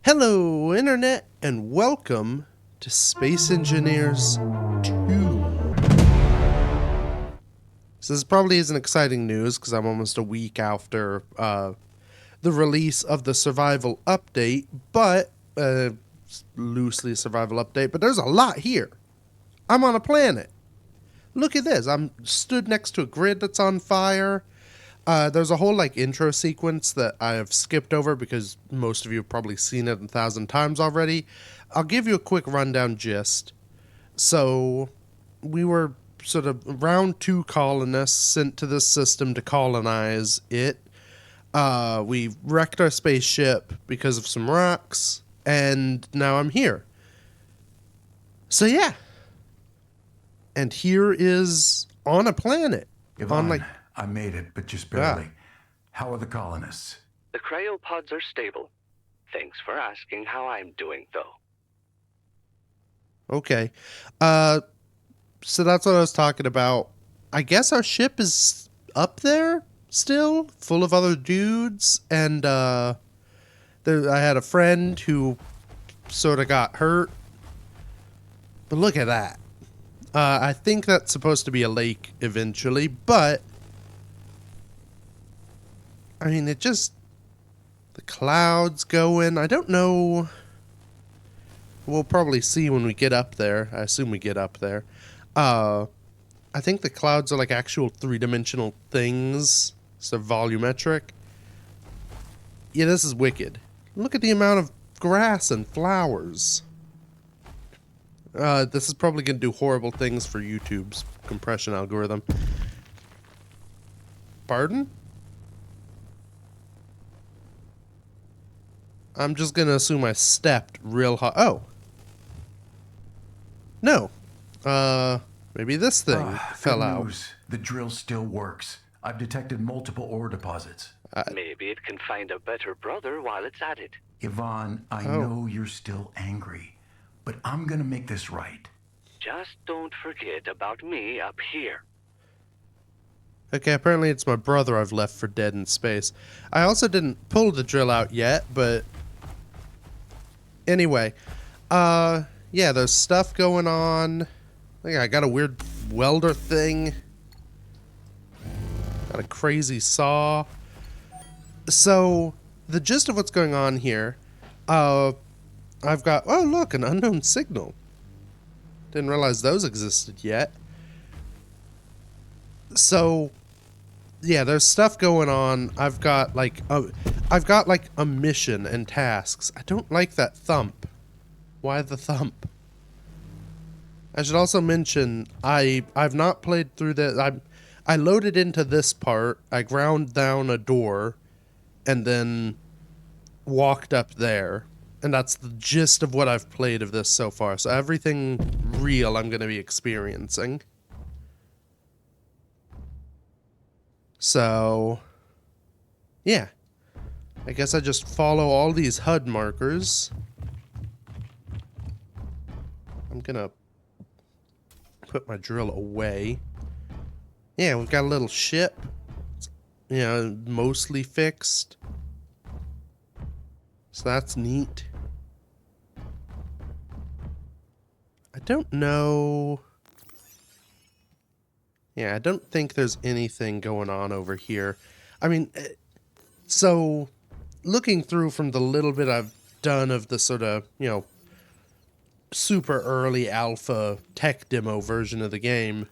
Hello, Internet, and welcome to Space Engineers 2. So this probably isn't exciting news because I'm almost a week after the release of the Survival update, but loosely Survival update, but there's a lot here. I'm on a planet. Look at this. I'm stood next to a grid that's on fire. There's a whole intro sequence that I have skipped over because most of you have probably seen it 1,000 times already. I'll give you a quick rundown gist. So we were sort of round 2 colonists sent to this system to colonize it. We wrecked our spaceship because of some rocks, and now I'm here. So yeah. And here is on a planet. Yvonne, I made it, but just barely. Yeah. How are the colonists? The cryopods are stable. Thanks for asking how I'm doing, though. Okay. So that's what I was talking about. I guess our ship is up there still, full of other dudes, and I had a friend who sort of got hurt. But look at that. I think that's supposed to be a lake eventually, but I mean, the clouds going. I don't know. We'll probably see when we get up there. I assume we get up there. I think the clouds are like actual 3-dimensional things. So volumetric. Yeah, this is wicked. Look at the amount of grass and flowers. This is probably going to do horrible things for YouTube's compression algorithm. Pardon? I'm just going to assume I stepped real hard. Oh. No. Maybe this thing fell out. The drill still works. I've detected multiple ore deposits. Maybe it can find a better brother while it's at it. Yvonne, I know you're still angry, but I'm going to make this right. Just don't forget about me up here. Okay, apparently it's my brother I've left for dead in space. I also didn't pull the drill out yet, but anyway, yeah, there's stuff going on. I think I got a weird welder thing. Got a crazy saw. So, the gist of what's going on here, I've got, oh look, an unknown signal. Didn't realize those existed yet. So, yeah, there's stuff going on. I've got like a mission and tasks. I don't like that thump. Why the thump? I should also mention I've not played through this. I loaded into this part. I ground down a door, and then walked up there, and that's the gist of what I've played of this so far. So everything real I'm going to be experiencing. So, yeah. I guess I just follow all these HUD markers. I'm gonna put my drill away. Yeah, we've got a little ship. You know, mostly fixed. So that's neat. I don't know. Yeah, I don't think there's anything going on over here. I mean, so looking through from the little bit I've done of the sort of, you know, super early alpha tech demo version of the game,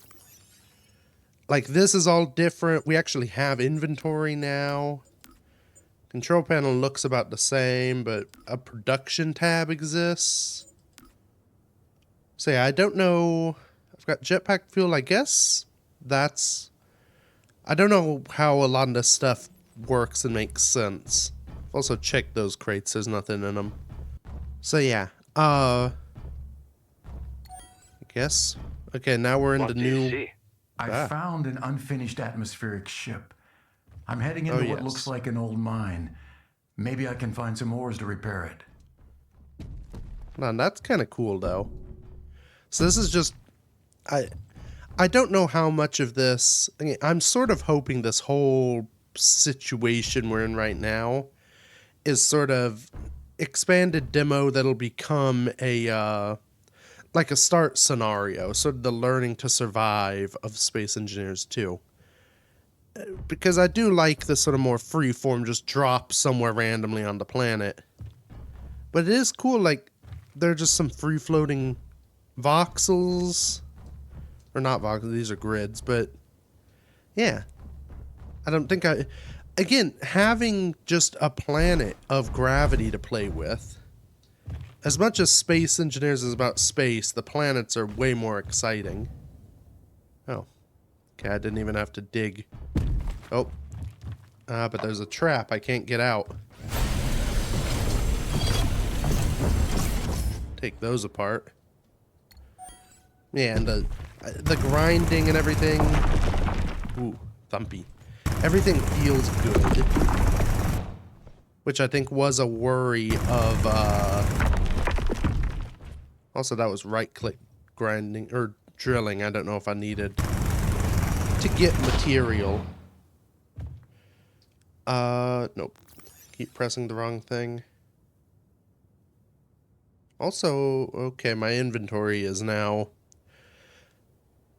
like this is all different. We actually have inventory now. Control panel looks about the same, but a production tab exists. So yeah, I don't know. I've got jetpack fuel, I guess. I don't know how a lot of this stuff works and makes sense. I've also checked those crates, there's nothing in them. So yeah, I guess. Okay, now we're in the new... I found an unfinished atmospheric ship. I'm heading into what looks like an old mine. Maybe I can find some ores to repair it. Man, that's kind of cool though. So this is just... I don't know how much of this... I'm sort of hoping this whole situation we're in right now is sort of expanded demo that'll become a like a start scenario, sort of the learning to survive of Space Engineers 2. Because I do like the sort of more free form, just drop somewhere randomly on the planet. But it is cool, like, there are just some free floating voxels. Or not voxels, these are grids, but yeah. I don't think again, having just a planet of gravity to play with. As much as Space Engineers is about space, the planets are way more exciting. Oh. Okay, I didn't even have to dig. Oh. But there's a trap. I can't get out. Take those apart. Yeah, and the grinding and everything. Ooh, thumpy. Everything feels good. Which I think was a worry of, also, that was right-click grinding, or drilling. I don't know if I needed to get material. Nope. Keep pressing the wrong thing. Also, okay, my inventory is now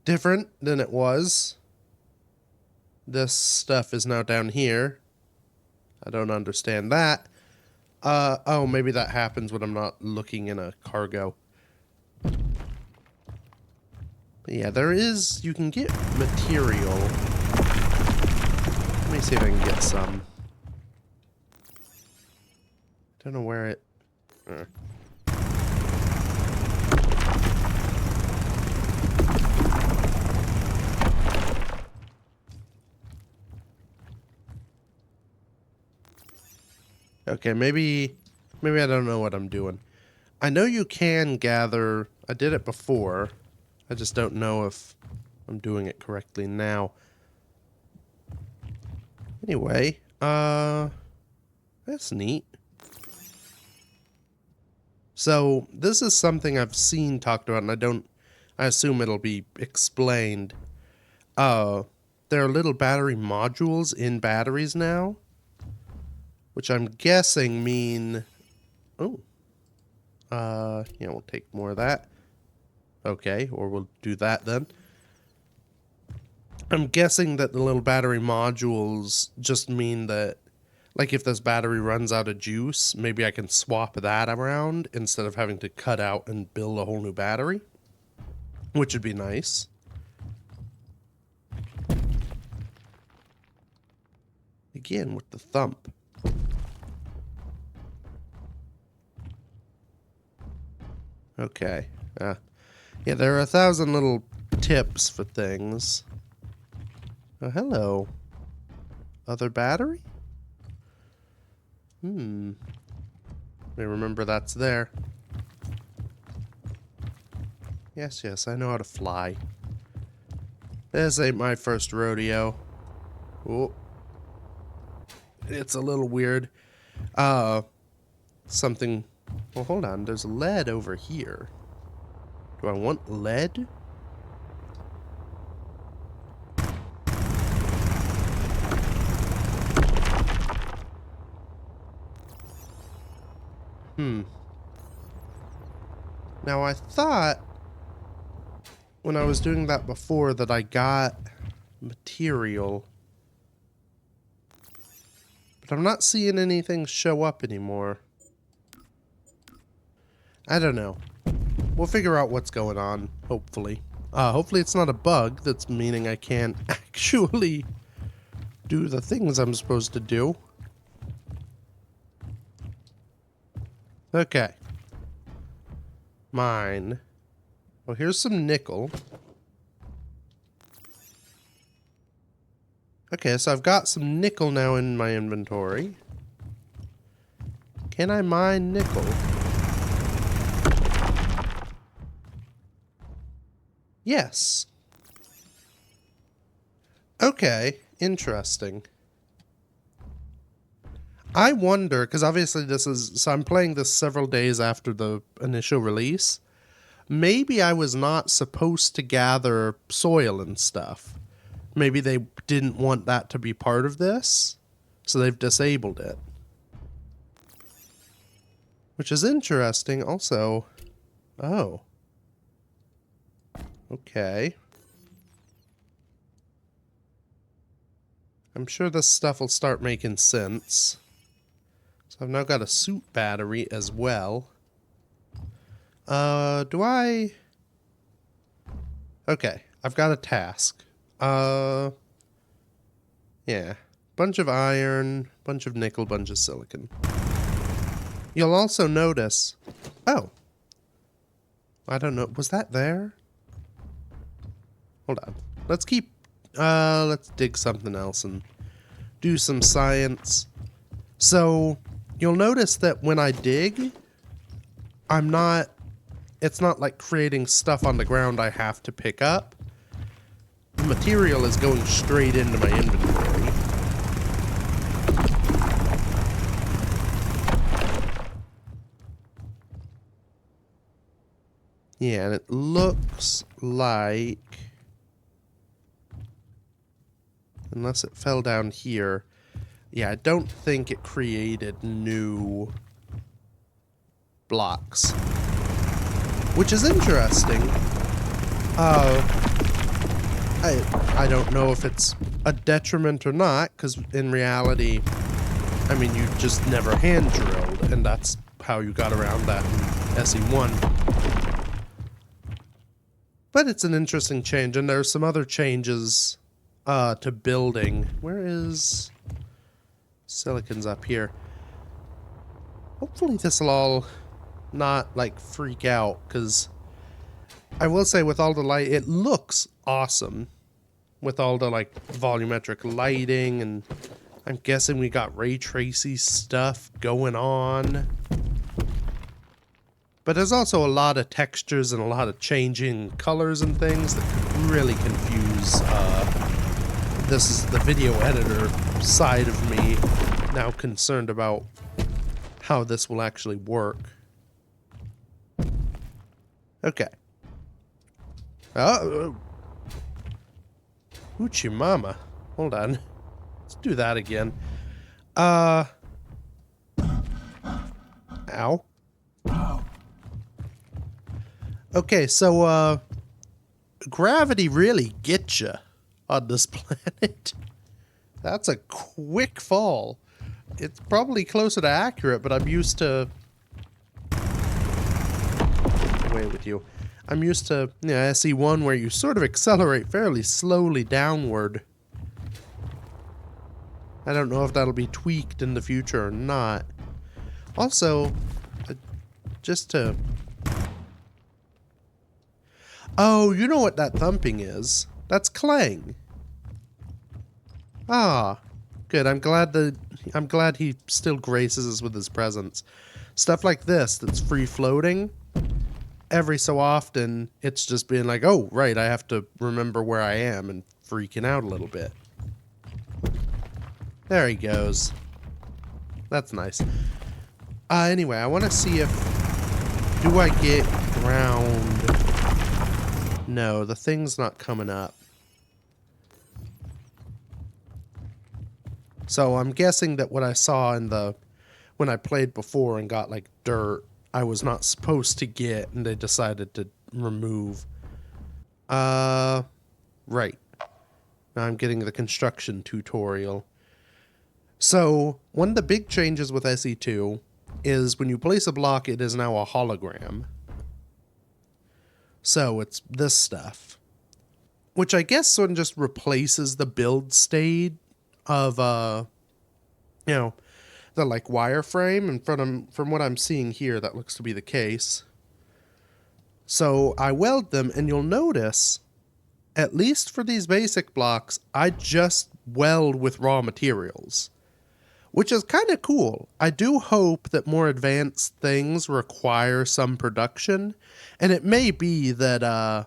different than it was. This stuff is now down here. I don't understand that. Oh, maybe that happens when I'm not looking in a cargo. But yeah, there is, you can get material. Let me see if I can get some. Don't know where it... Okay, maybe I don't know what I'm doing. I know you can gather... I did it before. I just don't know if I'm doing it correctly now. Anyway, that's neat. So, this is something I've seen talked about, and I assume it'll be explained. There are little battery modules in batteries now, which I'm guessing mean... Oh. Yeah, we'll take more of that. Okay, or we'll do that then. I'm guessing that the little battery modules just mean that, like, if this battery runs out of juice, maybe I can swap that around instead of having to cut out and build a whole new battery, which would be nice. Again, with the thump. Okay. Yeah, there are 1,000 little tips for things. Oh, hello. Other battery? Let me remember that's there. Yes, yes, I know how to fly. This ain't my first rodeo. Oh. It's a little weird. Something... Well, hold on. There's lead over here. Do I want lead? Now, I thought when I was doing that before that I got material. But I'm not seeing anything show up anymore. I don't know. We'll figure out what's going on, hopefully. Hopefully it's not a bug that's meaning I can't actually do the things I'm supposed to do. Okay. Mine. Well, here's some nickel. Okay, so I've got some nickel now in my inventory. Can I mine nickel? Yes. Okay, interesting. I wonder, because obviously this is... So I'm playing this several days after the initial release. Maybe I was not supposed to gather soil and stuff. Maybe they didn't want that to be part of this, so they've disabled it. Which is interesting also. Oh. Okay. I'm sure this stuff will start making sense. So I've now got a suit battery as well. Do I... Okay, I've got a task. Yeah. Bunch of iron, bunch of nickel, bunch of silicon. You'll also notice... Oh. I don't know. Was that there? Hold on. Let's keep... let's dig something else and do some science. So, you'll notice that when I dig, I'm not... It's not like creating stuff on the ground I have to pick up. The material is going straight into my inventory. Yeah, and it looks like... Unless it fell down here. Yeah, I don't think it created new blocks. Which is interesting. I don't know if it's a detriment or not, because in reality, I mean, you just never hand drilled, and that's how you got around that in SE1. But it's an interesting change, and there's some other changes to building. Where is... Silicon's up here. Hopefully this will all not, like, freak out, because I will say with all the light, it looks awesome with all the, like, volumetric lighting, and I'm guessing we got ray tracing stuff going on. But there's also a lot of textures and a lot of changing colors and things that could really confuse, this is the video editor side of me now concerned about how this will actually work. Okay. Hoochie mama. Hold on. Let's do that again. Ow. Okay, so, gravity really gets you on this planet. That's a quick fall. It's probably closer to accurate, but I'm used to... Away with you. I'm used to, you know, SE1 where you sort of accelerate fairly slowly downward. I don't know if that'll be tweaked in the future or not. Also, just to... Oh, you know what that thumping is? That's clang. Ah, good. I'm glad he still graces us with his presence. Stuff like this that's free floating. Every so often, it's just being like, oh, right, I have to remember where I am and freaking out a little bit. There he goes. That's nice. Anyway, I want to see if... Do I get ground? No, the thing's not coming up. So I'm guessing that what I saw in the... When I played before and got, like, dirt, I was not supposed to get, and they decided to remove. Right. Now I'm getting the construction tutorial. So, one of the big changes with SE2 is when you place a block, it is now a hologram. So, it's this stuff. Which I guess sort of just replaces the build state of, you know, the, like, wireframe, and from what I'm seeing here, that looks to be the case. So, I weld them, and you'll notice, at least for these basic blocks, I just weld with raw materials. Which is kind of cool. I do hope that more advanced things require some production, and it may be that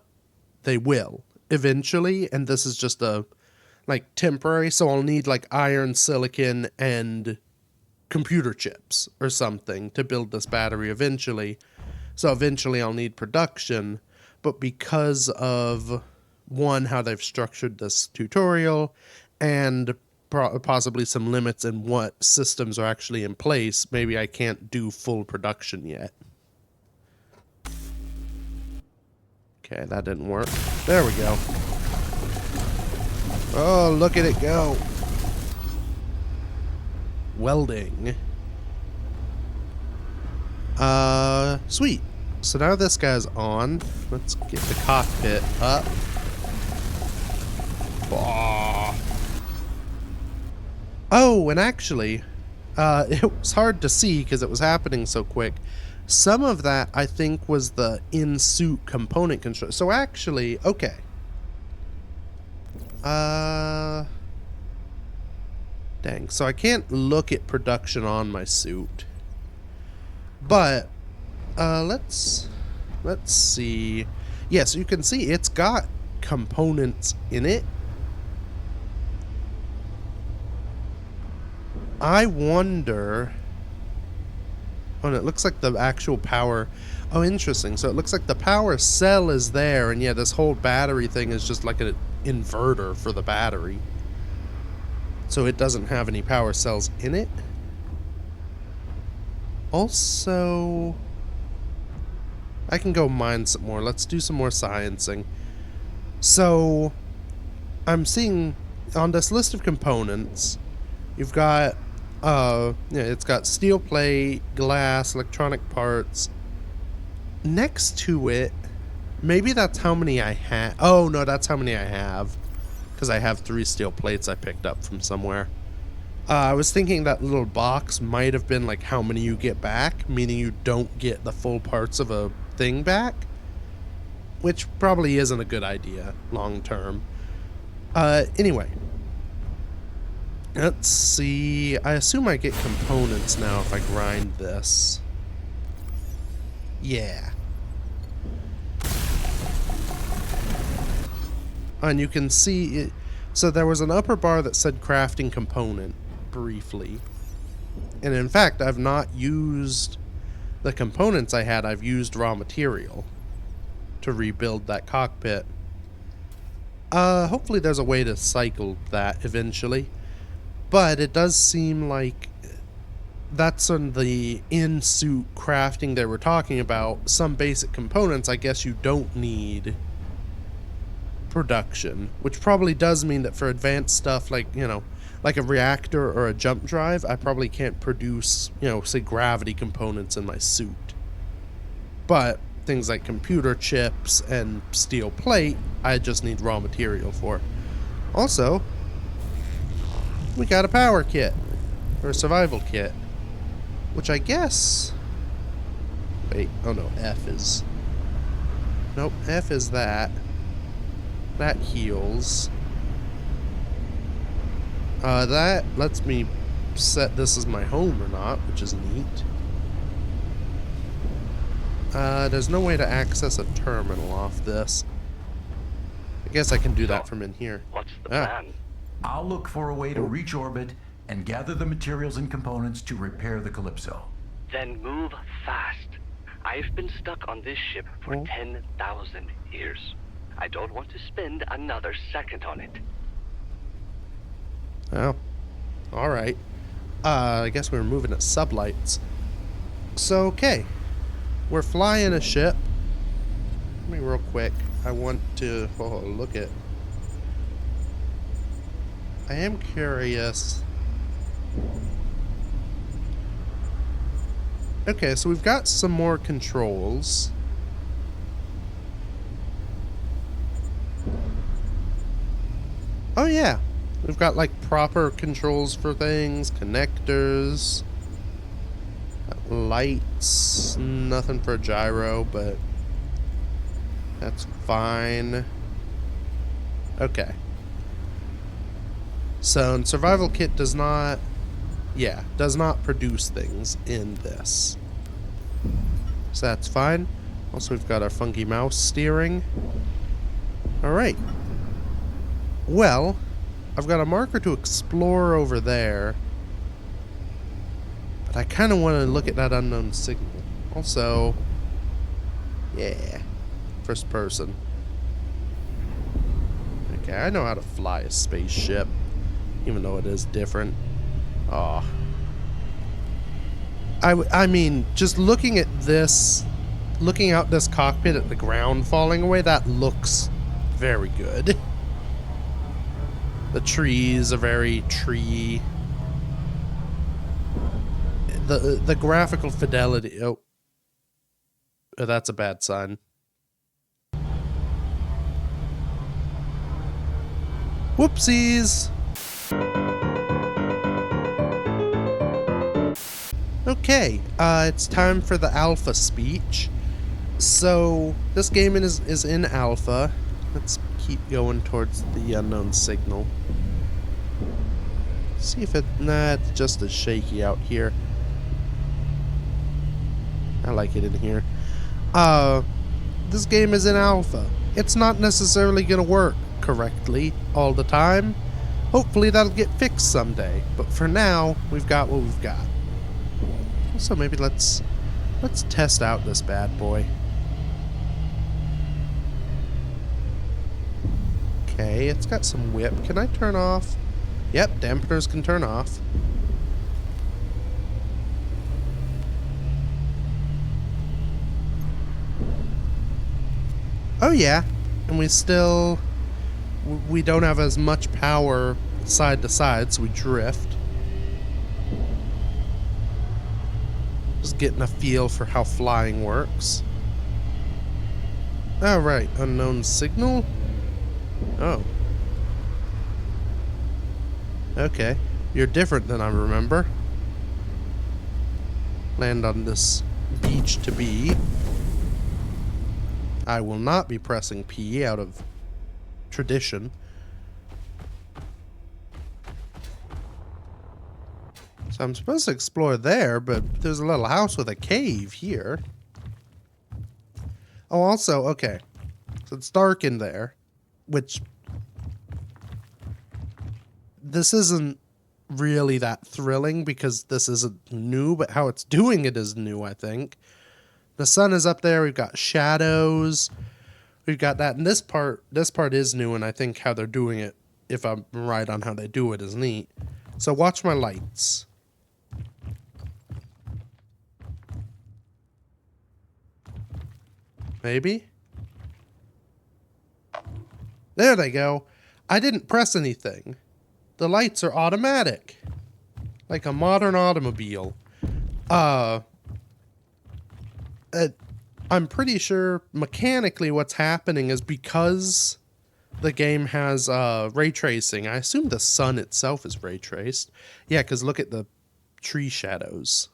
they will eventually, and this is just a like temporary, so I'll need like iron, silicon, and computer chips or something to build this battery eventually. So eventually I'll need production, but because of one, how they've structured this tutorial, and possibly some limits in what systems are actually in place. Maybe I can't do full production yet. Okay, that didn't work. There we go. Oh, look at it go. Welding. Sweet. So now this guy's on. Let's get the cockpit up. Oh, and actually, it was hard to see because it was happening so quick. Some of that, I think, was the in-suit component control. So actually, okay. Dang. So I can't look at production on my suit. But, let's see. Yeah, so you can see it's got components in it. I wonder... Oh, and it looks like the actual power... Oh, interesting. So it looks like the power cell is there, and yeah, this whole battery thing is just like an inverter for the battery. So it doesn't have any power cells in it. Also... I can go mine some more. Let's do some more sciencing. So... I'm seeing on this list of components, you've got... yeah, it's got steel plate, glass, electronic parts. Next to it, maybe that's how many I have. Oh, no, that's how many I have. Because I have 3 steel plates I picked up from somewhere. I was thinking that little box might have been like how many you get back, meaning you don't get the full parts of a thing back. Which probably isn't a good idea long term. Anyway. Let's see. I assume I get components now if I grind this. Yeah. And you can see it. So there was an upper bar that said crafting component briefly. And in fact, I've not used the components I had. I've used raw material to rebuild that cockpit. Hopefully there's a way to cycle that eventually. But it does seem like that's on the in-suit crafting they were talking about. Some basic components, I guess you don't need production. Which probably does mean that for advanced stuff like, you know, like a reactor or a jump drive, I probably can't produce, you know, say gravity components in my suit. But things like computer chips and steel plate, I just need raw material for. Also... we got a power kit, or a survival kit, which I guess, wait, oh no, F is, nope, F is that heals, that lets me set this as my home or not, which is neat. There's no way to access a terminal off this. I guess I can do that from in here. What's the plan? I'll look for a way to reach orbit and gather the materials and components to repair the Calypso. Then move fast. I've been stuck on this ship for 10,000 years. I don't want to spend another second on it. Oh, alright. I guess we're moving at sublights. So, okay. We're flying a ship. Let me real quick. I want to... oh, look at... I am curious. Okay, so we've got some more controls. Oh yeah, we've got like proper controls for things, connectors, lights, nothing for gyro, but that's fine. Okay. So, and Survival Kit does not produce things in this. So that's fine. Also, we've got our funky mouse steering. Alright. Well, I've got a marker to explore over there. But I kind of want to look at that unknown signal. Also, yeah, first person. Okay, I know how to fly a spaceship. even though it is different. Oh. I mean, just looking at this, looking out this cockpit at the ground falling away, that looks very good. The trees are very tree. The graphical fidelity. Oh, that's a bad sign. Whoopsies. Okay, it's time for the alpha speech. So this game is in alpha. Let's keep going towards the unknown signal. See if it's just as shaky out here. I like it in here. This game is in alpha. It's not necessarily gonna work correctly all the time. Hopefully that'll get fixed someday. But for now, we've got what we've got. So maybe let's test out this bad boy. Okay, it's got some whip. Can I turn off? Yep, dampeners can turn off. Oh yeah, and we don't have as much power side to side, so we drift. Just getting a feel for how flying works. Alright, unknown signal. Oh. Okay, you're different than I remember. Land on this beach to be. I will not be pressing P out of tradition. So I'm supposed to explore there, but there's a little house with a cave here. Oh, also, okay. So it's dark in there, which... This isn't really that thrilling because this isn't new, but how it's doing it is new, I think. The sun is up there, we've got shadows, we've got that, and this part is new, and I think how they're doing it, if I'm right on how they do it, is neat. So watch my lights. Maybe? There they go. I didn't press anything. The lights are automatic. Like a modern automobile. I'm pretty sure mechanically what's happening is because the game has ray tracing. I assume the sun itself is ray traced. Yeah, because look at the tree shadows.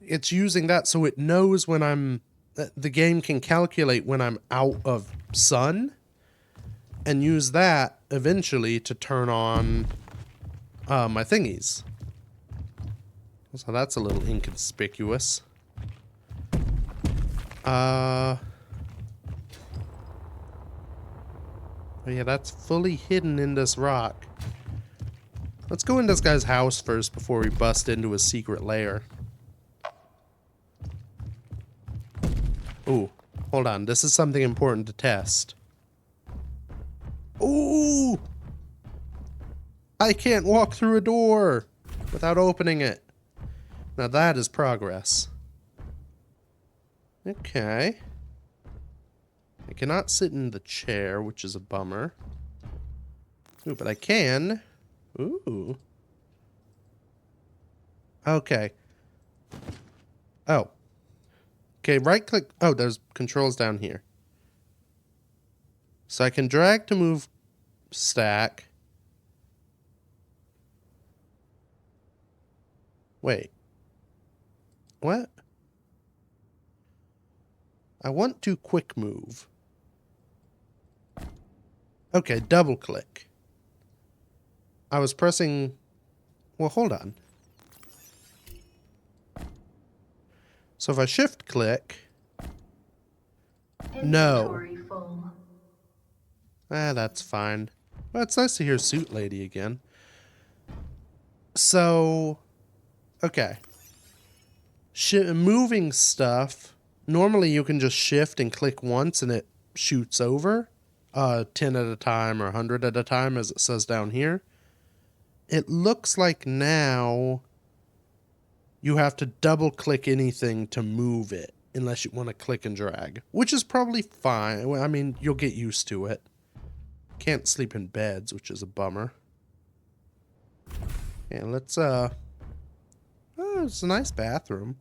It's using that so it knows when the game can calculate when I'm out of sun and use that eventually to turn on my thingies. So that's a little inconspicuous. Oh yeah, that's fully hidden in this rock. Let's go in this guy's house first before we bust into his secret lair. Ooh, hold on. This is something important to test. Ooh! I can't walk through a door without opening it. Now that is progress. Okay. I cannot sit in the chair, which is a bummer. Ooh, but I can. Ooh. Okay. Oh. Okay, right click. Oh, there's controls down here. So I can drag to move stack. Wait. What? I want to quick move. Okay, double click. I was pressing... Well, hold on. So if I shift click... No. That's fine. Well, it's nice to hear Suit Lady again. So... Okay. Moving stuff... Normally you can just shift and click once and it shoots over. 10 at a time or 100 at a time, as it says down here. It looks like now you have to double click anything to move it, unless you want to click and drag, which is probably fine. I mean, you'll get used to it. Can't sleep in beds, which is a bummer. And let's, oh, it's a nice bathroom.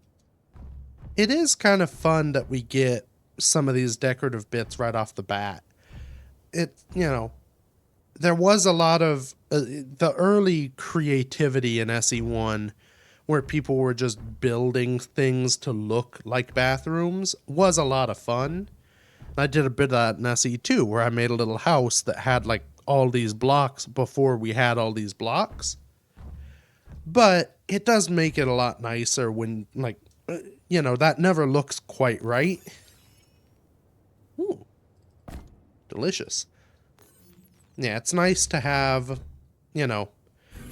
It is kind of fun that we get some of these decorative bits right off the bat. It, you know, there was a lot of the early creativity in SE1 where people were just building things to look like bathrooms was a lot of fun. I did a bit of that in SE2 where I made a little house that had like all these blocks before we had all these blocks. But it does make it a lot nicer when, like, you know, that never looks quite right. Ooh. Delicious. Yeah, it's nice to have, you know,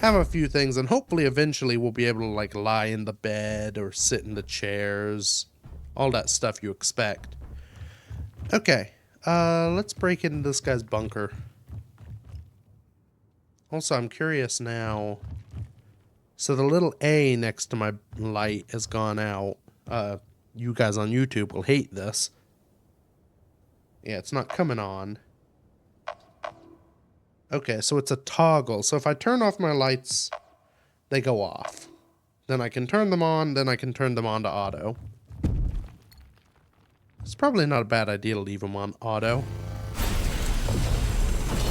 have a few things, and hopefully eventually we'll be able to, like, lie in the bed or sit in the chairs. All that stuff you expect. Okay, let's break into this guy's bunker. Also, I'm curious now. So the little A next to my light has gone out. You guys on YouTube will hate this. Yeah, it's not coming on. Okay, so it's a toggle. So if I turn off my lights, they go off. Then I can turn them on, then I can turn them on to auto. It's probably not a bad idea to leave them on auto.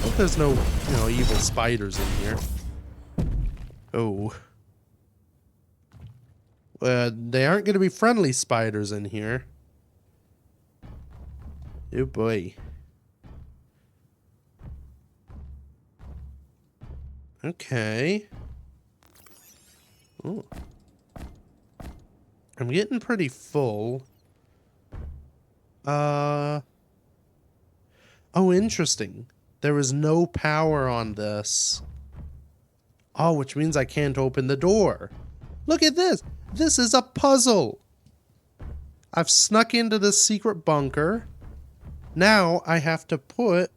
Hope there's no, you know, evil spiders in here. Oh. They aren't going to be friendly spiders in here. Oh boy. Okay. Ooh. I'm getting pretty full. Oh, interesting. There is no power on this. Oh, which means I can't open the door. Look at this. This is a puzzle. I've snuck into this secret bunker. Now I have to put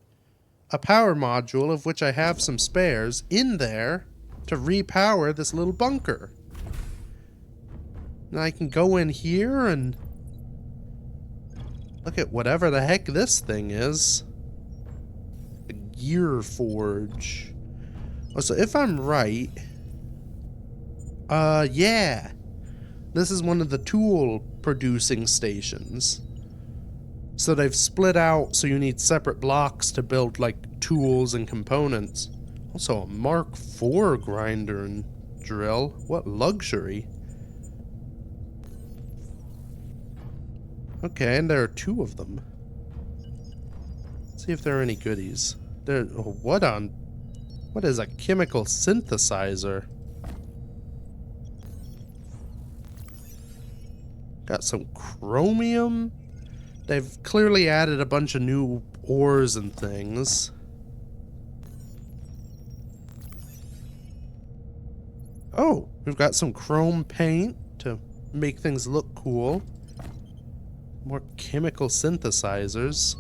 a power module, of which I have some spares, in there to repower this little bunker. Now I can go in here and look at whatever the heck this thing is. A gear forge. Oh, so if I'm right, yeah. This is one of the tool producing stations. So they've split out, so you need separate blocks to build, like, tools and components. Also, a Mark IV grinder and drill. What luxury. Okay, and there are two of them. Let's see if there are any goodies. There. Oh, what is a chemical synthesizer? Got some chromium. They've clearly added a bunch of new ores and things. Oh, we've got some chrome paint to make things look cool. More chemical synthesizers.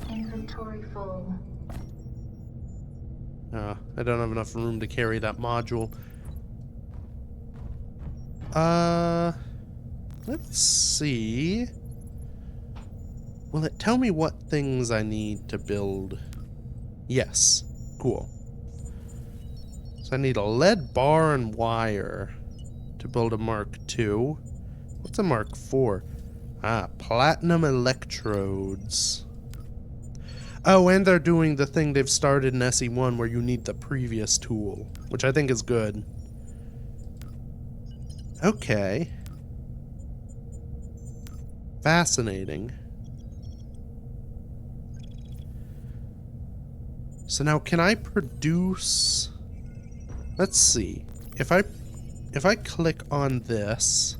Inventory full. I don't have enough room to carry that module. Let's see. Will it tell me what things I need to build? Yes. Cool. So I need a lead bar and wire to build a Mark II. What's a Mark IV? Ah, platinum electrodes. Oh, and they're doing the thing they've started in SE1 where you need the previous tool, which I think is good. Okay. Fascinating. So now can I produce... Let's see. If I click on this...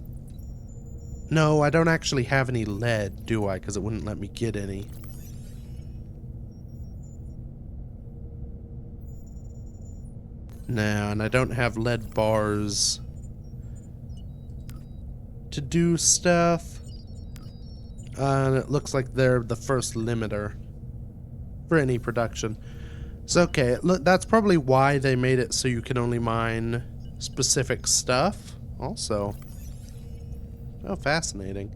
No, I don't actually have any lead, do I? Because it wouldn't let me get any. No, and I don't have lead bars to do stuff. And it looks like they're the first limiter for any production. So, okay, look, that's probably why they made it so you can only mine specific stuff. Also, oh, fascinating.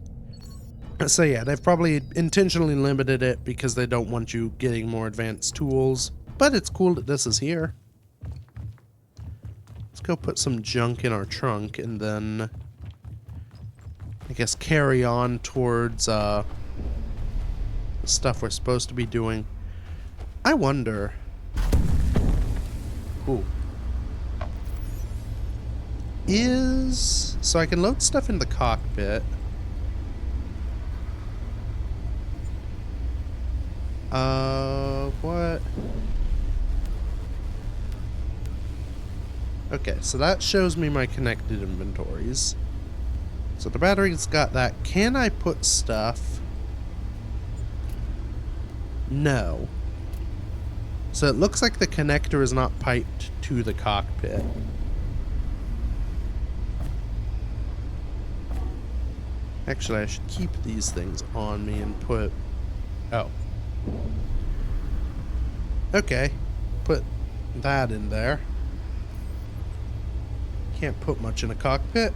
So yeah, they've probably intentionally limited it because they don't want you getting more advanced tools. But it's cool that this is here. Let's go put some junk in our trunk and then I guess carry on towards the stuff we're supposed to be doing. I wonder. Ooh. So I can load stuff in the cockpit. What? Okay, so that shows me my connected inventories. So the battery's got that. Can I put stuff? No. So it looks like the connector is not piped to the cockpit. Actually, I should keep these things on me and put... Oh. Okay. Put that in there. Can't put much in a cockpit.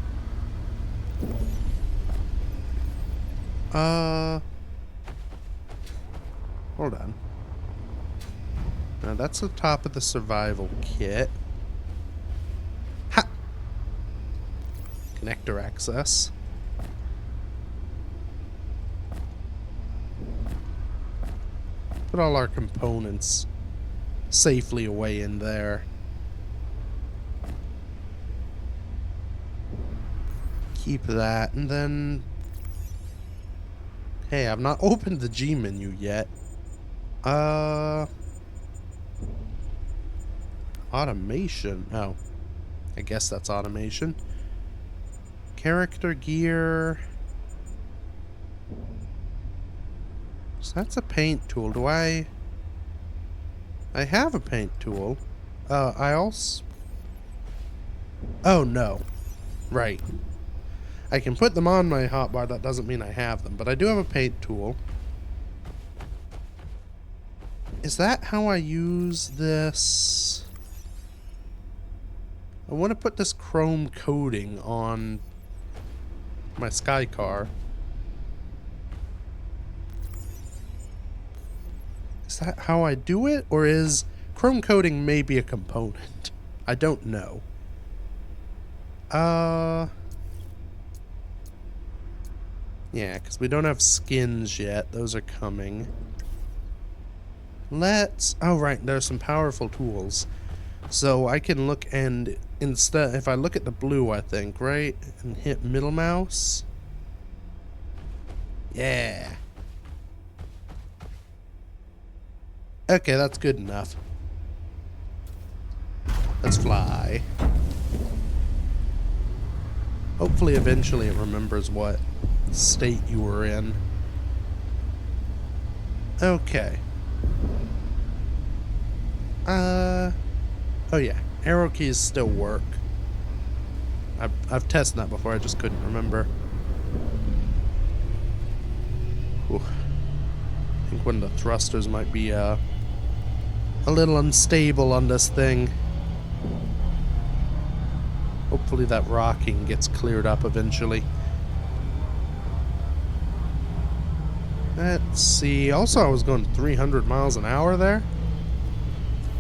Hold on. Now that's the top of the survival kit. Ha! Connector access. Put all our components safely away in there. Keep that, and then... Hey, I've not opened the G menu yet. Automation. Oh. I guess that's automation. Character gear. So that's a paint tool. Do I have a paint tool. I also... Oh, no. Right. I can put them on my hotbar, that doesn't mean I have them, but I do have a paint tool. Is that how I use this? I want to put this chrome coating on my sky car. Is that how I do it? Or is chrome coating maybe a component? I don't know. Yeah, because we don't have skins yet. Those are coming. Oh, right. There's some powerful tools. So I can look and instead, if I look at the blue, I think, right? And hit middle mouse. Yeah. Okay, that's good enough. Let's fly. Hopefully, eventually it remembers what state you were in. Okay. Oh yeah, arrow keys still work. I've tested that before, I just couldn't remember. Whew. I think one of the thrusters might be a little unstable on this thing. Hopefully that rocking gets cleared up eventually. Let's see. Also, I was going 300 miles an hour there.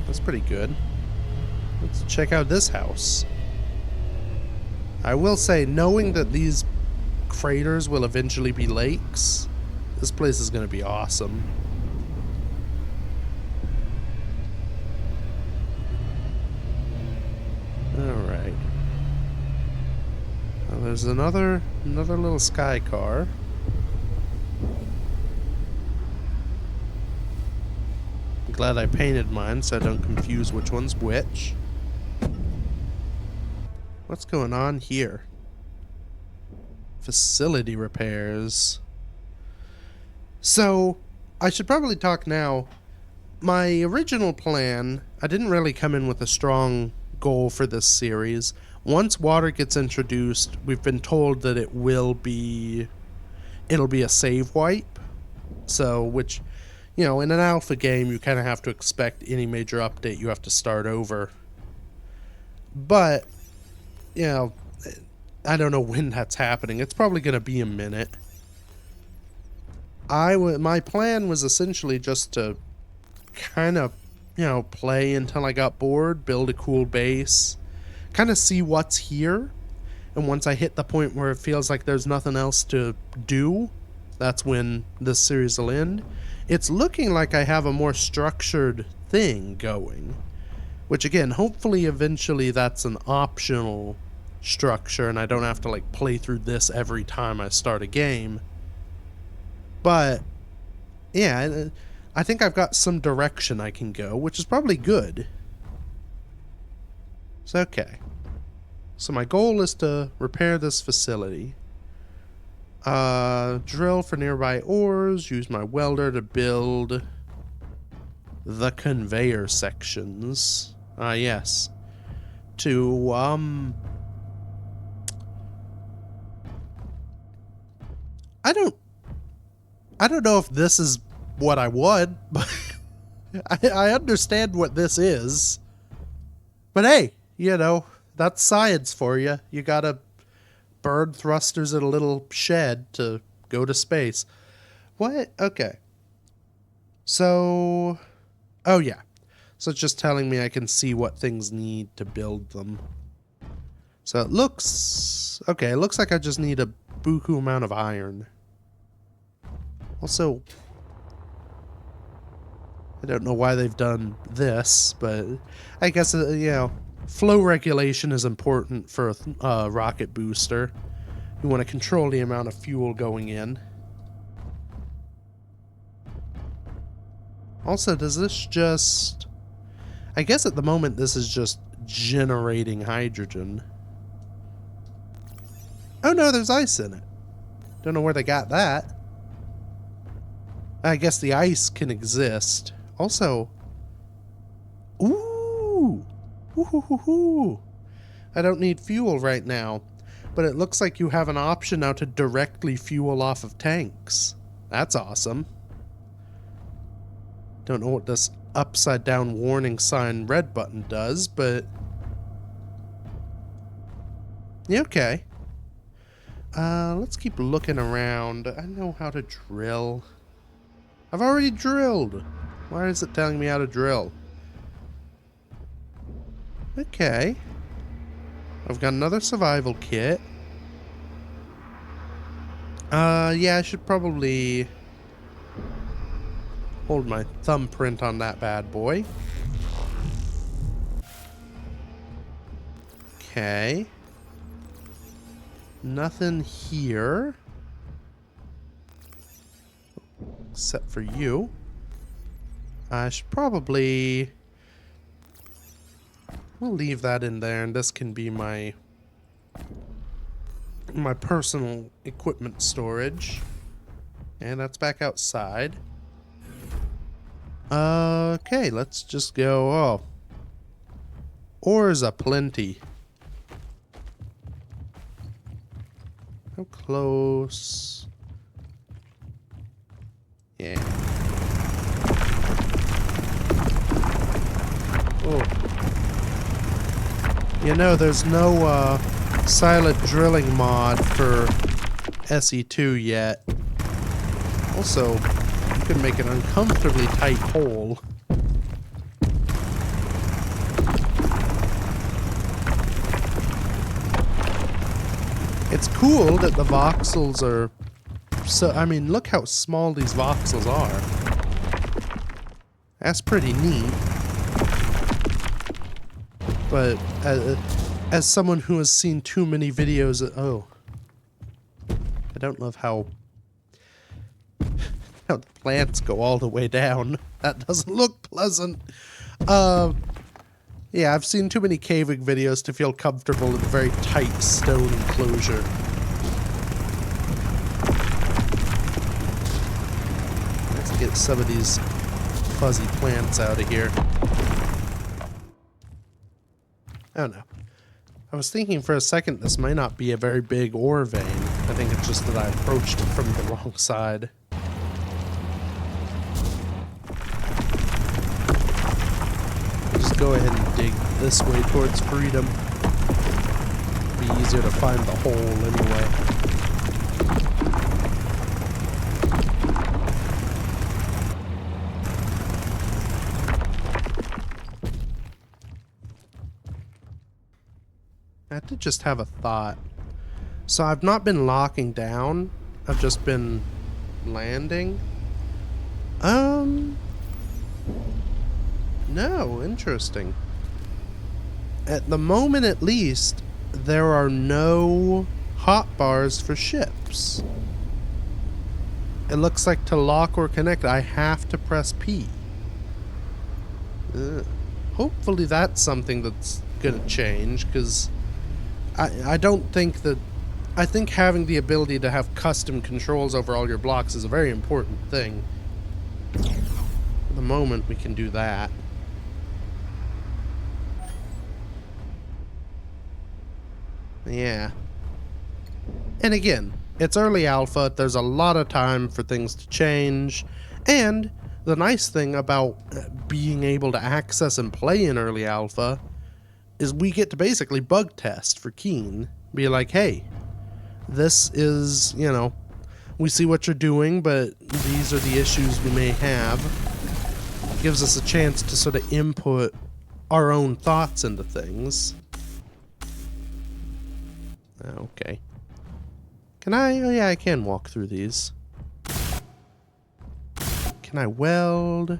That's pretty good. Let's check out this house. I will say, knowing that these craters will eventually be lakes, this place is going to be awesome. Alright. Well, there's another little sky car. I'm glad I painted mine so I don't confuse which one's which. What's going on here? Facility repairs. So, I should probably talk now. My original plan, I didn't really come in with a strong goal for this series. Once water gets introduced, we've been told that it will be it'll be a save wipe. So, which, you know, in an alpha game, you kind of have to expect any major update, you have to start over. But, you know, I don't know when that's happening. It's probably going to be a minute. My plan was essentially just to kind of, you know, play until I got bored, build a cool base, kind of see what's here. And once I hit the point where it feels like there's nothing else to do, that's when this series will end. It's looking like I have a more structured thing going. Which again, hopefully eventually that's an optional structure and I don't have to like play through this every time I start a game. But yeah, I think I've got some direction I can go, which is probably good. So okay. So my goal is to repair this facility. Drill for nearby ores, use my welder to build the conveyor sections. Yes. To, I don't know if this is what I want, but I understand what this is. But hey, you know, that's science for you. You gotta burn thrusters in a little shed to go to space. What? Okay. So, oh yeah. So it's just telling me I can see what things need to build them. So it looks, okay, it looks like I just need a buku amount of iron. Also, I don't know why they've done this, but I guess, you know, flow regulation is important for a rocket booster. You want to control the amount of fuel going in. Also, does this just... I guess at the moment this is just generating hydrogen. Oh no, there's ice in it. Don't know where they got that. I guess the ice can exist. Also... Ooh! Ooh! I don't need fuel right now. But it looks like you have an option now to directly fuel off of tanks. That's awesome. Don't know what this upside down warning sign red button does, but... yeah, okay. Let's keep looking around. I know how to drill. I've already drilled. Why is it telling me how to drill? Okay. I've got another survival kit. Yeah, I should probably hold my thumbprint on that bad boy. Okay. Nothing here. Except for you. I should probably... we'll leave that in there, and this can be my personal equipment storage. And that's back outside. Okay, let's just go. Oh, ores aplenty. How close? Yeah. Oh. You know, there's no silent drilling mod for SE2 yet. Also, you can make an uncomfortably tight hole. It's cool that the voxels are so... I mean, look how small these voxels are. That's pretty neat. But as someone who has seen too many videos... oh. I don't love how the plants go all the way down. That doesn't look pleasant. Yeah, I've seen too many caving videos to feel comfortable in a very tight stone enclosure. Let's get some of these fuzzy plants out of here. Oh no. I was thinking for a second this might not be a very big ore vein. I think it's just that I approached it from the wrong side. I'll just go ahead and dig this way towards freedom. Be easier to find the hole anyway. I did just have a thought. So I've not been locking down. I've just been landing. No, interesting. At the moment at least, there are no hotbars for ships. It looks like to lock or connect, I have to press P. Hopefully that's something that's gonna change, because I don't think that... I think having the ability to have custom controls over all your blocks is a very important thing. For the moment, we can do that. Yeah. And again, it's early alpha, there's a lot of time for things to change, and the nice thing about being able to access and play in early alpha is we get to basically bug test for Keen. Be like, hey, this is, you know, we see what you're doing, but these are the issues we may have. It gives us a chance to sort of input our own thoughts into things. Okay. Can I? Oh yeah, I can walk through these. Can I weld?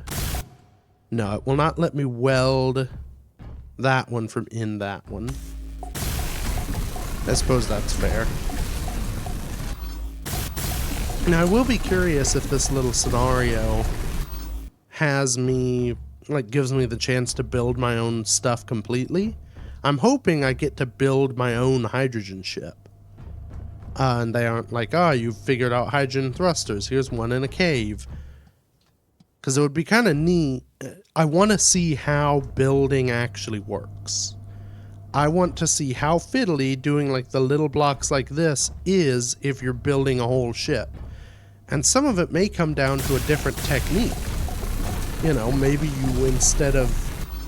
No, it will not let me weld that one from in that one. I suppose that's fair. Now, I will be curious if this little scenario has me, like, gives me the chance to build my own stuff completely. I'm hoping I get to build my own hydrogen ship. And they aren't like, oh, you've figured out hydrogen thrusters. Here's one in a cave. Because it would be kind of neat. I want to see how building actually works. I want to see how fiddly doing like the little blocks like this is if you're building a whole ship. And some of it may come down to a different technique. You know, maybe you, instead of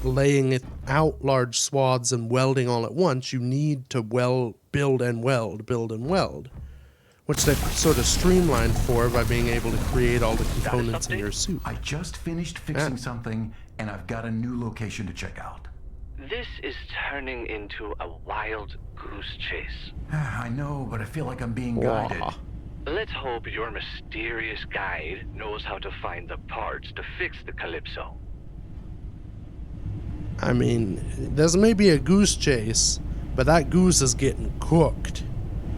laying it out large swaths and welding all at once, you need to build and weld. Which they've sort of streamlined for by being able to create all the components in your suit. I just finished fixing something, and I've got a new location to check out. This is turning into a wild goose chase. I know, but I feel like I'm being guided. Let's hope your mysterious guide knows how to find the parts to fix the Calypso. I mean, there's maybe a goose chase, but that goose is getting cooked.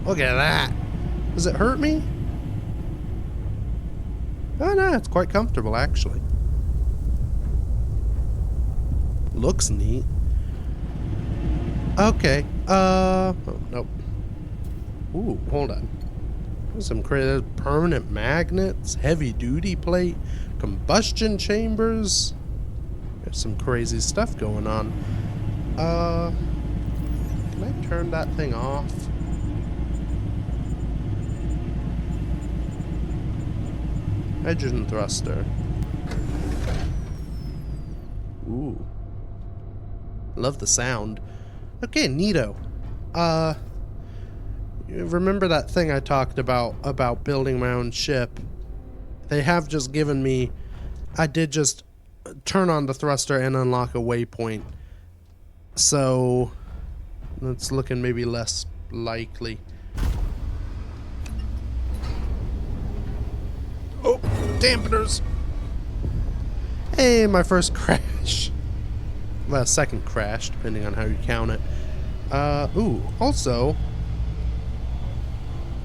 Look at that. Does it hurt me? Oh no, it's quite comfortable actually. Looks neat. Okay, oh, nope. Ooh, hold on. There's some crazy permanent magnets, heavy duty plate, combustion chambers. There's some crazy stuff going on. Can I turn that thing off? Hydrogen thruster. Ooh. Love the sound. Okay, neato. Remember that thing I talked about building my own ship? They have just given me... I did just turn on the thruster and unlock a waypoint. So... it's looking maybe less likely. Oh, dampeners! Hey, my first crash. Well, second crash, depending on how you count it. Ooh, also...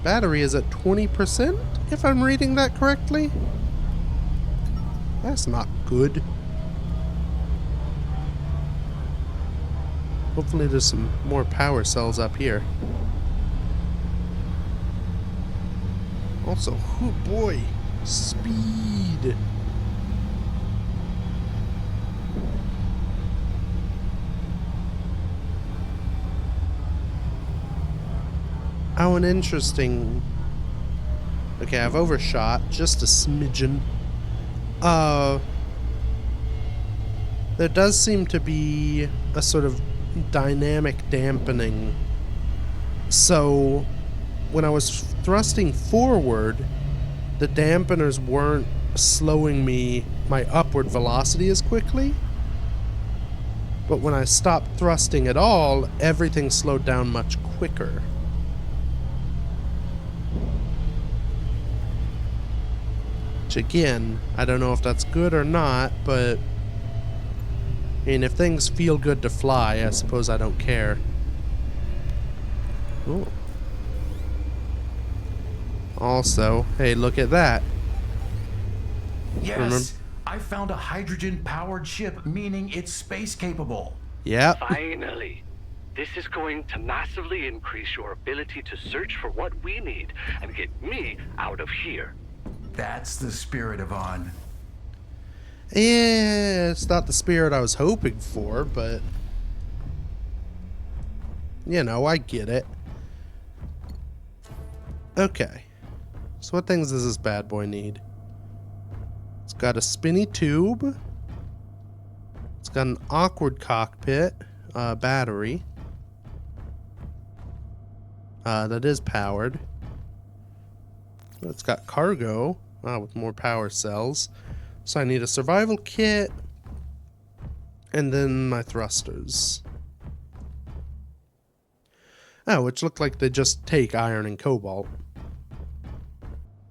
battery is at 20%, if I'm reading that correctly. That's not good. Hopefully there's some more power cells up here. Also, oh boy, speed. Oh, an interesting... Okay, I've overshot just a smidgen. There does seem to be a sort of dynamic dampening. So, when I was thrusting forward, the dampeners weren't slowing my upward velocity as quickly. But when I stopped thrusting at all, everything slowed down much quicker. Which again, I don't know if that's good or not, but I mean, if things feel good to fly, I suppose I don't care. Ooh. Also, hey, look at that. Yes, Remember? I found a hydrogen-powered ship, meaning it's space-capable. Yep. Finally. This is going to massively increase your ability to search for what we need and get me out of here. That's the spirit, Yvonne. Yeah, it's not the spirit I was hoping for, but... You know, I get it. Okay. So what things does this bad boy need? It's got a spinny tube. It's got an awkward cockpit. Battery. That is powered. It's got cargo. With more power cells. So I need a survival kit. And then my thrusters. Oh, which look like they just take iron and cobalt.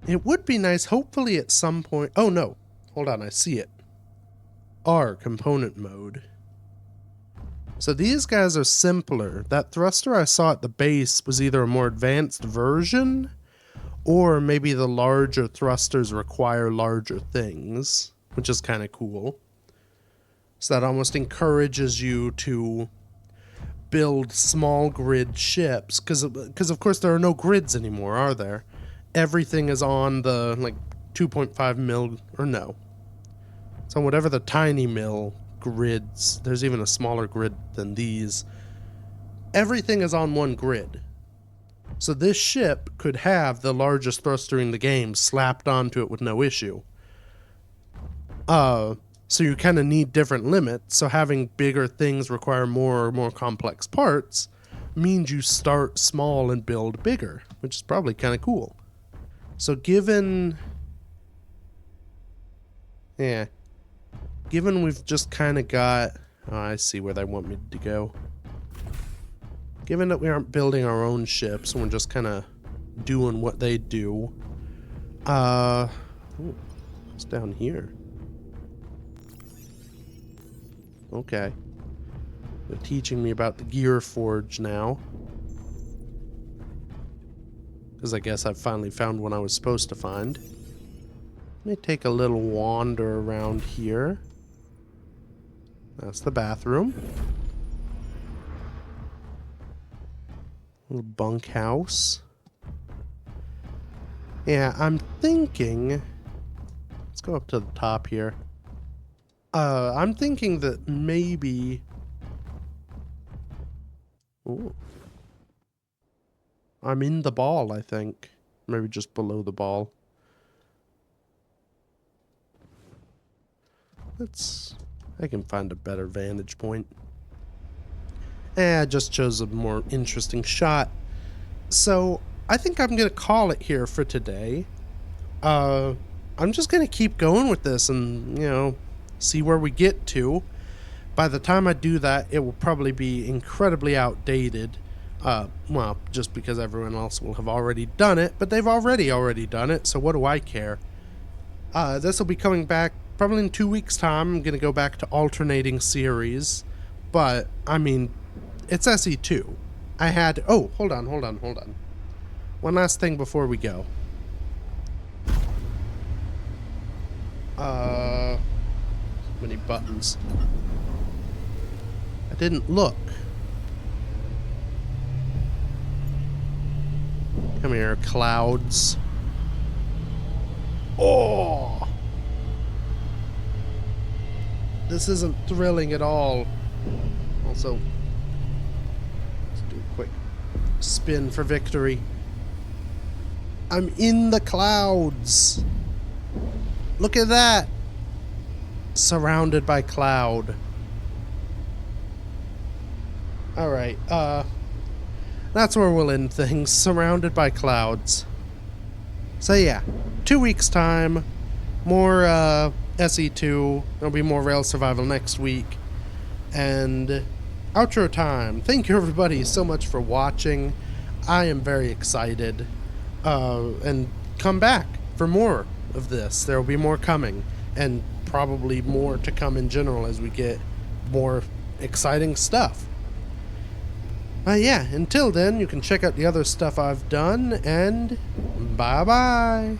It would be nice, hopefully at some point... Oh, no. Hold on, I see it. R, component mode. So these guys are simpler. That thruster I saw at the base was either a more advanced version, or maybe the larger thrusters require larger things, which is kind of cool. So that almost encourages you to build small grid ships, because of course there are no grids anymore, are there? Everything is on the, like, 2.5 mil, or no. So whatever the tiny mil grids, there's even a smaller grid than these. Everything is on one grid. So this ship could have the largest thruster in the game slapped onto it with no issue. So you kind of need different limits, so having bigger things require more complex parts means you start small and build bigger, which is probably kind of cool. So given we've just kind of got... Oh, I see where they want me to go. Given that we aren't building our own ships and we're just kind of doing what they do. Ooh, what's down here? Okay. They're teaching me about the gear forge now. Because I guess I've finally found one I was supposed to find. Let me take a little wander around here. That's the bathroom. Little bunkhouse. Yeah, I'm thinking... Let's go up to the top here. I'm thinking that maybe... Ooh. I'm in the ball, I think. Maybe just below the ball. I can find a better vantage point. I just chose a more interesting shot. So, I think I'm going to call it here for today. I'm just going to keep going with this and, you know, see where we get to. By the time I do that, it will probably be incredibly outdated. Well, just because everyone else will have already done it, but they've already done it, so what do I care? This will be coming back probably in 2 weeks' time. I'm going to go back to alternating series, but, I mean, it's SE2. I had... Oh, hold on. One last thing before we go. Many buttons. I didn't look. Come here, clouds. Oh! This isn't thrilling at all. Also, let's do a quick Spin for victory. I'm in the clouds. Look at that. Surrounded by cloud. Alright, that's where we'll end things. Surrounded by clouds. So yeah, 2 weeks time. More SE2. There'll be more Rail Survival next week. And outro time. Thank you everybody so much for watching. I am very excited. And come back for more of this. There will be more coming. And probably more to come in general as we get more exciting stuff. Yeah, until then, you can check out the other stuff I've done, and bye-bye.